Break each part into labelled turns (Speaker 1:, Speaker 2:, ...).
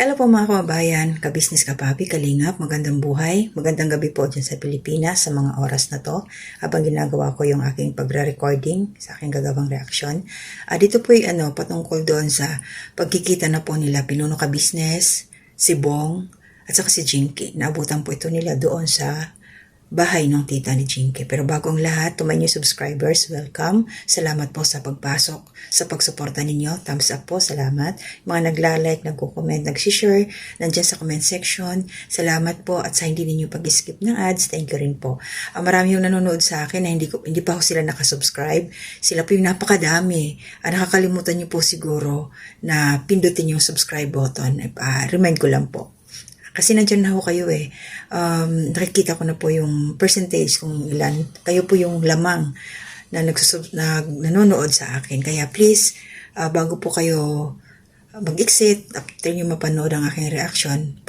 Speaker 1: Hello po mga kababayan, kabisnes kapapi, kalingap, magandang buhay, magandang gabi po dyan sa Pilipinas sa mga oras na to habang ginagawa ko yung aking pagre-recording sa aking gagawang reaksyon. Dito po yung patungkol doon sa pagkikita na po nila Pinuno Kabisnes, si Bong, at saka si Jinky. Naabutan po ito nila doon sa bahay ng tita ni Jinky. Pero bago ang lahat, to my new subscribers, welcome. Salamat po sa pagpasok, sa pagsuporta ninyo. Thumbs up po, salamat. Mga nagla-like, nagko-comment, nag-share, nandyan sa comment section. Salamat po at sa hindi ninyo pag-skip ng ads, thank you rin po. Marami yung nanonood sa akin na hindi pa ako sila nakasubscribe. Sila po yung napakadami. Nakakalimutan nyo po siguro na pindutin yung subscribe button. Remind ko lang po. Kasi nandiyan na ako kayo eh. Nakikita ko na po yung percentage kung ilan. Kayo po yung lamang na nanonood sa akin. Kaya please, bago po kayo mag-exit, after nyo mapanood ang aking reaction,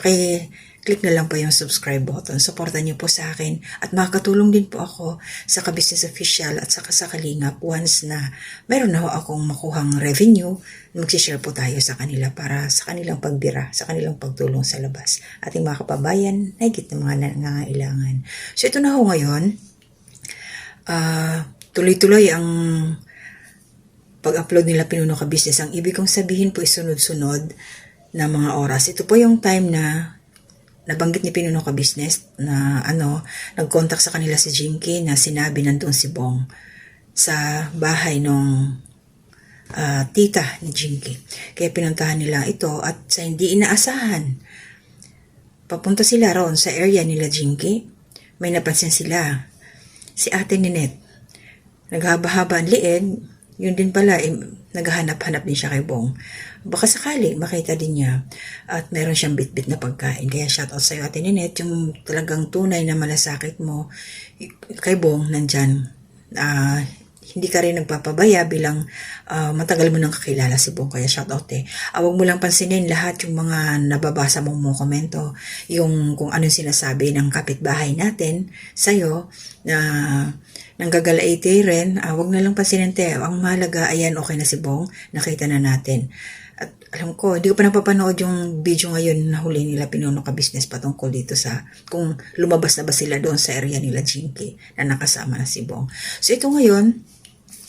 Speaker 1: click na lang po yung subscribe button. Supportan nyo po sa akin. At makakatulong din po ako sa Kabisnes Official at saka sa Kalingap once na meron na akong makuhang revenue, mag-share po tayo sa kanila para sa kanilang pagbira, sa kanilang pagtulong sa labas. Ating mga kababayan, nahigit na mga nangangailangan. So ito na ho ngayon. Tuloy-tuloy ang pag-upload nila Pinuno Kabisnes. Ang ibig kong sabihin po isunod-sunod na mga oras. Ito po yung time na nabanggit ni Pinuno Kabisnes na nag-contact sa kanila si Jinky na sinabi nandun si Bong sa bahay nung tita ni Jinky. Kaya pinuntahan nila ito at sa hindi inaasahan, papunta sila roon sa area nila Jinky. May napansin sila, si Ate Ninette. Naghaba-haba ang liig, yun din pala, naghahanap-hanap din siya kay Bong. Baka sakali makita din niya at meron siyang bit-bit na pagkain. Kaya shoutout sa iyo Ate Ninette, yung talagang tunay na malasakit mo kay Bong nandyan. Hindi ka rin nagpapabaya bilang matagal mo nang kakilala si Bong. Kaya shoutout Huwag mo lang pansinin lahat yung mga nababasa mong komento, yung kung anong sinasabi ng kapitbahay natin sa'yo na nanggagalaiti rin. Huwag na lang pansinin Ang mahalaga, ayan, okay na si Bong. Nakita na natin. At alam ko, hindi ko pa napapanood yung video ngayon na huli nila Pinuno Kabisnes patungkol dito sa kung lumabas na ba sila doon sa area nila Jinky na nakasama na si Bong. So ito ngayon,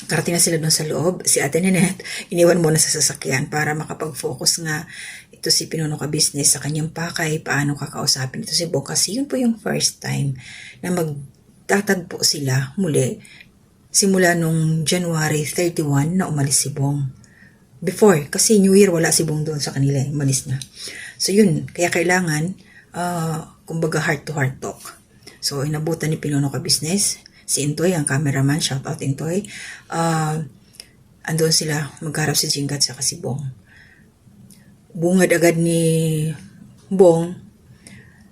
Speaker 1: karating na sila doon sa loob. Si Ate Ninette, iniwan muna sa sasakyan para makapag-focus nga ito si Pinuno Kabisnes sa kanyang pakay, paano kakausapin ito si Bong. Kasi yun po yung first time na magtatagpo sila muli simula nung January 31 na umalis si Bong. Before, kasi New Year wala si Bong doon sa kanila, umalis na. So yun, kaya kailangan kumbaga heart to heart talk. So inabutan ni Pinuno Kabisnes si Intoy, ang cameraman, shoutout Intoy. Andun sila, magharap si Jinky at saka si Bong. Bungad agad ni Bong,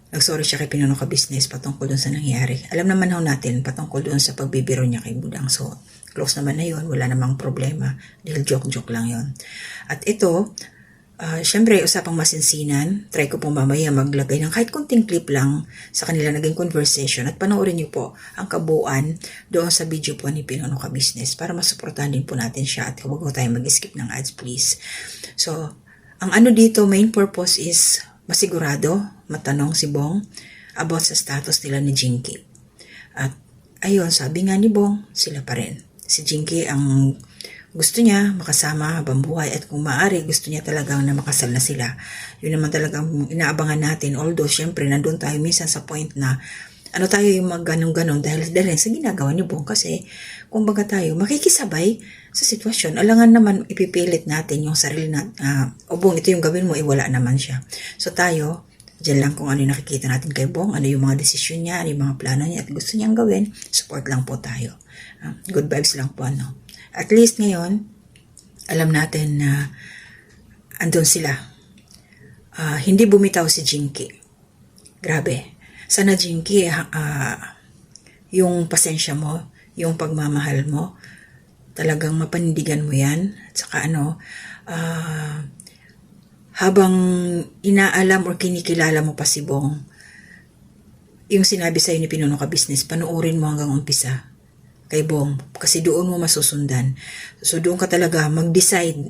Speaker 1: nagsorry siya kay Pinuno Kabisnes patungkol dun sa nangyari. Alam naman natin patungkol dun sa pagbibiro niya kay Budang. So, close naman na yun, wala namang problema. Dahil joke-joke lang yun. At ito, syempre, usapang masinsinan. Try ko pong mamaya maglagay ng kahit konting clip lang sa kanila naging conversation at panoorin niyo po ang kabuuan doon sa video po ni Pinuno Kabisnes para masuportahan din po natin siya at huwag po tayo mag-skip ng ads, please. So, ang dito, main purpose is masigurado, matanong si Bong about sa status nila ni Jinky. At ayun, sabi nga ni Bong, sila pa rin. Si Jinky ang gusto niya makasama habang buhay at kung maaari gusto niya talagang na makasal na sila. Yun naman talagang inaabangan natin. Although syempre nandun tayo minsan sa point na tayo yung magganong-ganon dahil sa ginagawa ni Bong kasi kumbaga tayo makikisabay sa sitwasyon. Alangan naman ipipilit natin yung sarili na Bong, ito yung gawin mo, wala naman siya. So tayo, dyan lang kung ano yung nakikita natin kay Bong, ano yung mga desisyon niya, ano yung mga plano niya at gusto niyang gawin, support lang po tayo. Good vibes lang po, At least ngayon, alam natin na andun sila. Hindi bumitaw si Jinky. Grabe. Sana Jinky, yung pasensya mo, yung pagmamahal mo, talagang mapanindigan mo yan. At saka habang inaalam o kinikilala mo pa si Bong, yung sinabi sa'yo ni Pinuno Kabisnes, panoorin mo hanggang umpisa kay Bong, kasi doon mo masusundan. So doon ka talaga mag-decide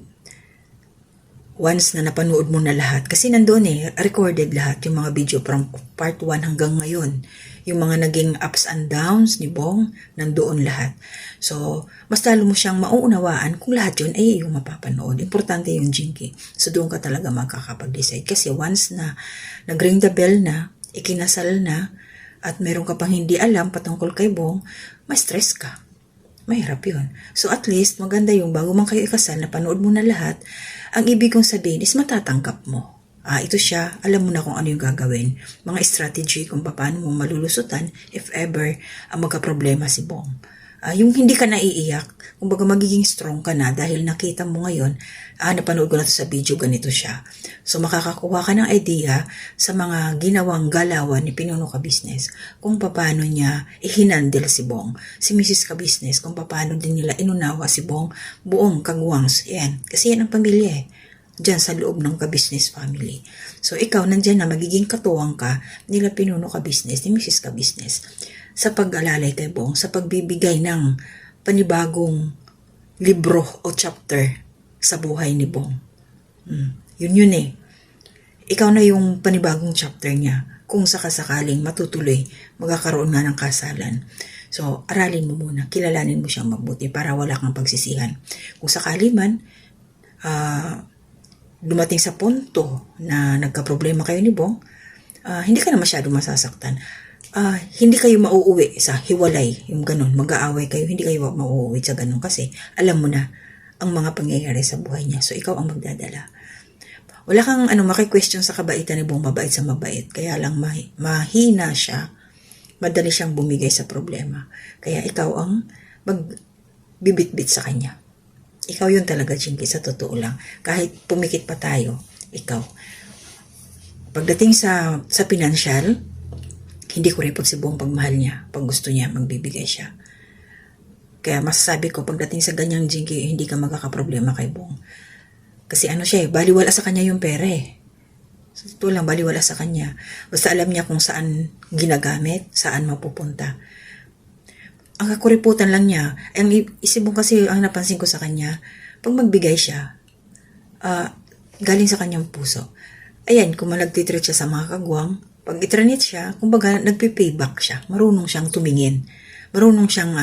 Speaker 1: once na napanood mo na lahat, kasi nandoon recorded lahat yung mga video from part 1 hanggang ngayon. Yung mga naging ups and downs ni Bong, nandoon lahat. So, mas lalo mo siyang mauunawaan kung lahat yun ay iyong mapapanood. Importante yung Jinky. So, doon ka talaga magkakapag-decide. Kasi once na nag-ring the bell na, ikinasal na, at meron ka pang hindi alam patungkol kay Bong, may stress ka. Mahirap yun. So, at least, maganda yung bago man kayo ikasal, napanood mo na lahat, ang ibig kong sabihin is matatanggap mo. Ito siya, alam mo na kung ano yung gagawin. Mga strategy kung paano mo malulusutan if ever magka-problema si Bong. Yung hindi ka naiiyak, kumbaga magiging strong ka na dahil nakita mo ngayon, napanood ko na to sa video, ganito siya. So makakakuha ka ng idea sa mga ginawang galawan ni Pinuno Ka Business kung paano niya ihinandle si Bong. Si Mrs. Ka Business, kung paano din nila inunawa si Bong buong kagwangs. Yan, kasi yan ang pamilya dyan sa loob ng Ka-Business family. So, ikaw nandyan na magiging katuwang ka nila Pinuno Ka Business, ni Mrs. Ka Business sa pag-alalay kay Bong, sa pagbibigay ng panibagong libro o chapter sa buhay ni Bong. Yun Ikaw na yung panibagong chapter niya kung sakasakaling matutuloy, magkakaroon nga ng kasalan. So, aralin mo muna, kilalanin mo siyang mabuti para wala kang pagsisihan. Kung sakali man, dumating sa punto na nagka-problema kayo ni Bong, hindi ka na masyado masasaktan. Hindi kayo mauuwi sa hiwalay, yung ganun, mag-aaway kayo, hindi kayo mauuwi sa ganun kasi alam mo na ang mga pangyayari sa buhay niya. So, ikaw ang magdadala. Wala kang maki-question sa kabaitan ni Bong, mabait sa mabait. Kaya lang mahina siya, madali siyang bumigay sa problema. Kaya ikaw ang magbibit-bit sa kanya. Ikaw yun talaga, Jinky, sa totoo lang. Kahit pumikit pa tayo, ikaw. Pagdating sa financial, hindi ko repot si Bong pagmahal niya. Pag gusto niya, magbibigay siya. Kaya masasabi ko, pagdating sa ganyang, Jinky, hindi ka magkakaproblema kay Bong. Kasi siya baliwala sa kanya yung pera Sa totoo lang, baliwala sa kanya. Basta alam niya kung saan ginagamit, saan mapupunta. Ang kakuriputan lang niya, ang isipong kasi ang napansin ko sa kanya, pag magbigay siya, galing sa kanyang puso. Ayan, kung nagtitreat siya sa mga kagwang, pag itranit siya, kumbaga nagpe-payback siya. Marunong siyang tumingin. Marunong siyang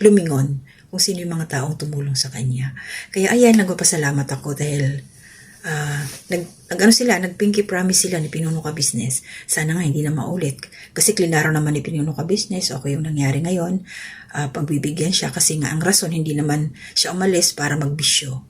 Speaker 1: lumingon kung sino yung mga taong tumulong sa kanya. Kaya ayan, nagpapasalamat ako dahil nag-pinky promise sila ni Pinuno Ka Business. Sana nga hindi na maulit. Kasi klinaro naman ni Pinuno Ka Business, okay yung nangyari ngayon. Pagbibigyan siya kasi nga ang rason, hindi naman siya umalis para magbisyo.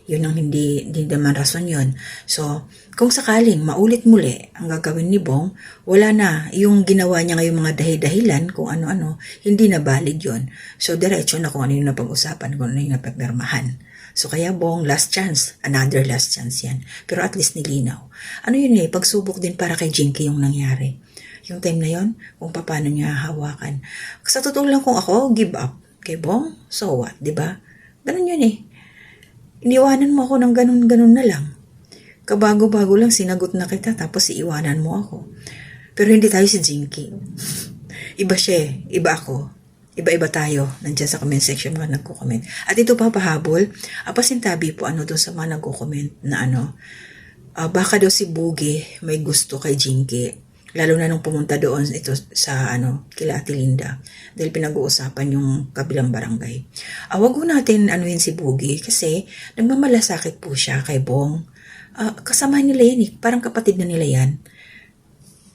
Speaker 1: Yun ang hindi naman rason yun. So, kung sakaling maulit muli ang gagawin ni Bong, wala na yung ginawa niya ngayong mga dahilan kung ano-ano, hindi na valid yun. So, diretso na kung ano yung napag-usapan, kung ano yung napagdarmahan. So, kaya Bong, last chance. Another last chance yan. Pero at least nilinaw. Ano yun pagsubok din para kay Jinky yung nangyari. Yung time na yon kung paano niya hawakan. Sa totoo lang kung ako, give up kay Bong, so what, diba? Ganun yun Iniwanan mo ako ng ganun-ganun na lang. Kabago-bago lang, sinagot na kita, tapos iiwanan mo ako. Pero hindi tayo si Jinky. Iba siya iba ako. Iba-iba tayo, nandiyan sa comment section mga nagko-comment. At ito pa pahabol, pasintabi po doon sa mga nagko-comment na baka daw si Boogie may gusto kay Jinky. Lalo na nung pumunta doon ito sa kila Ate Linda. Dahil pinag-uusapan yung kabilang barangay. Wag ko natin anuhin si Boogie kasi nagmamalasakit po siya kay Bong. Kasama nila yan parang kapatid na nila yan.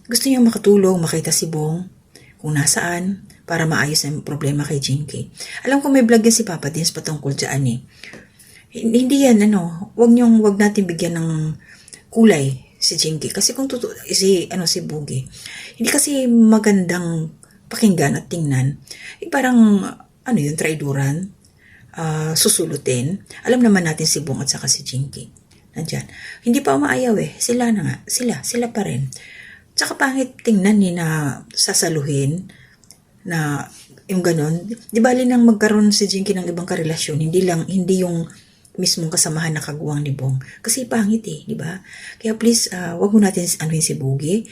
Speaker 1: Gusto niya makatulong, makita si Bong kung nasaan, para maayos ang problema kay Jinky. Alam ko may vlog yan si Papa Dins patungkol dyan Hindi yan wag natin bigyan ng kulay si Jinky. Kasi kung si Boogie, hindi kasi magandang pakinggan at tingnan. Parang yung traiduran, susulutin. Alam naman natin si Bong at saka si Jinky. Nandyan. Hindi pa umaayaw Sila na nga. Sila pa rin. Tsaka pangit tingnan na sasaluhin na yung ganon. Di bali nang magkaroon si Jinky ng ibang karelasyon, hindi yung mismong kasamahan na kagawang ni Bong. Kasi pangit di ba? Kaya please, wag mo natin si Boogie.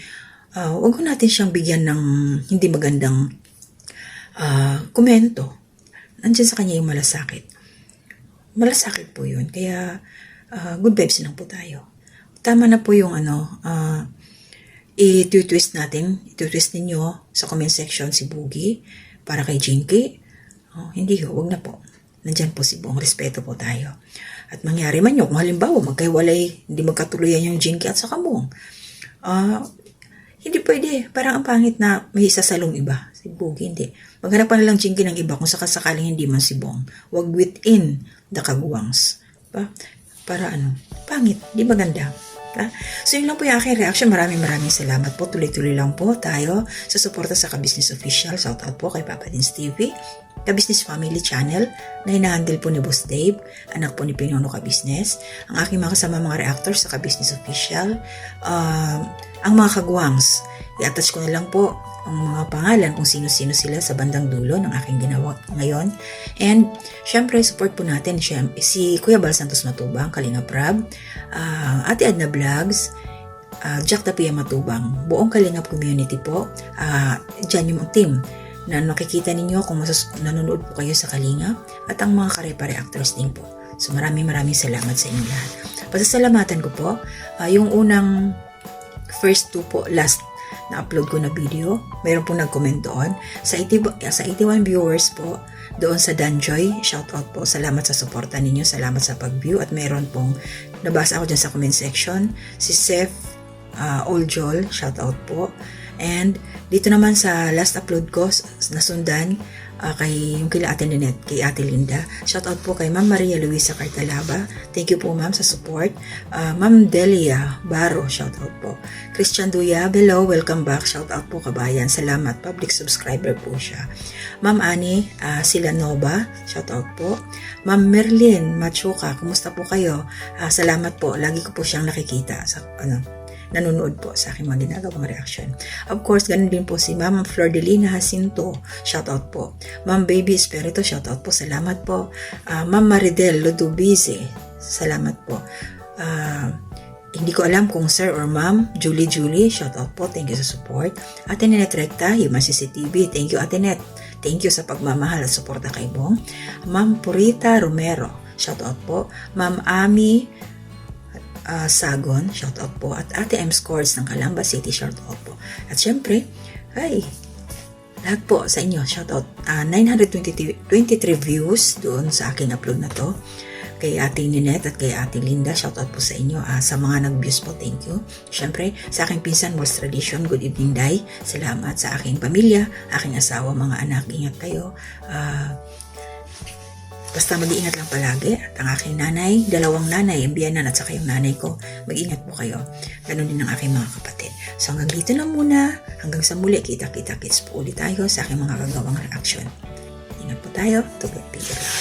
Speaker 1: Wag mo natin siyang bigyan ng hindi magandang komento. Nandiyan sa kanya yung malasakit. Malasakit po yun. Kaya good vibes lang po tayo. Tama na po yung i-twist ninyo sa comment section si Boogie para kay Jinky. Hindi ho, wag na po. Nandyan po si Bong, respeto po tayo. At mangyari man yun, kung halimbawa magkahiwalay, hindi magkatuluyan yung Jinky at saka Bong. Hindi pwede, parang ang pangit na may isasalong iba. Si Boogie, hindi. Maghanap pa na lang Jinky ng iba kung sakasakaling hindi man si Bong. Wag within the kagwangs. Para pangit, di maganda. So yun lang po yung aking reaction. Maraming salamat po. Tuloy-tuloy lang po tayo sa suporta sa Ka-Business Official. Shout out po kay Papa Dins TV, Ka-Business Family Channel na hinahandle po ni Boss Dave, anak po ni Pinuno Ka-Business, ang aking mga kasama mga reactors sa Ka-Business Official, ang mga kagwangs. I-attach ko na lang po ang mga pangalan kung sino-sino sila sa bandang dulo ng aking ginawa ngayon. And syempre, support po natin si Kuya Bal Santos Matubang, Kalinga Prab, Ate Adna Vlogs, Jack Tapia Matubang, buong Kalingap community po. Dyan yung team na nakikita ninyo kung nanonood po kayo sa Kalingap, at ang mga Karepa reactors din po. So maraming salamat sa inyo lahat. Pasasalamatan ko po, yung unang first two po, last na upload ko na video, mayroon pong nag-comment doon. Sa 81 viewers po, doon sa Danjoy, shout out po, salamat sa suporta ninyo, salamat sa pag-view, at mayroon pong nabasa ako dyan sa comment section, si Seth Oljol, shout out po. And dito naman sa last upload ko, nasundan, yung kila Ate Ninette, kay Ate Linda. Shout out po kay Ma'am Maria Luisa Cartalaba. Thank you po ma'am sa support. Ma'am Delia Baro, shout out po. Christian Duya, hello, welcome back. Shout out po kabayan. Salamat, public subscriber po siya. Ma'am Ani Silanova, shout out po. Ma'am Merlin Machuca, kumusta po kayo? Salamat po. Lagi ko po siyang nakikita sa nanonood po sa aking mga ginagawang reaction. Of course, ganun din po si Ma'am Flordelina Jacinto, shout out po. Ma'am Baby Espirito, shout out po, salamat po. Ma'am Maridel Lodubize, salamat po. Hindi ko alam kung sir or ma'am, Julie, shout out po, thank you sa support. Ate Nenet Recta, Human CCTV, thank you Ate Net. Thank you sa pagmamahal at suporta kay Bong. Ma'am Purita Romero, shout out po. Ma'am Ami Sagon, shout out po. At Ate M Scores ng Calamba City, shout out po. At syempre, lahat po sa inyo, shout out. 923 views doon sa aking upload na to. Kay Ate Ninette at kay Ate Linda, shout out po sa inyo. Sa mga nag-views po, thank you. Syempre, sa aking pinsan, Walls Tradition, good evening, Day. Salamat sa aking pamilya, aking asawa, mga anak, ingat kayo. Basta mag-iingat lang palagi. At ang aking nanay, dalawang nanay, ang biyanan at saka yung nanay ko, mag-ingat po kayo. Ganon din ang aking mga kapatid. So hanggang dito na muna. Hanggang sa muli, kita-kits po ulit tayo sa aking mga kagawang reaction. Ingat po tayo. To God be the glory.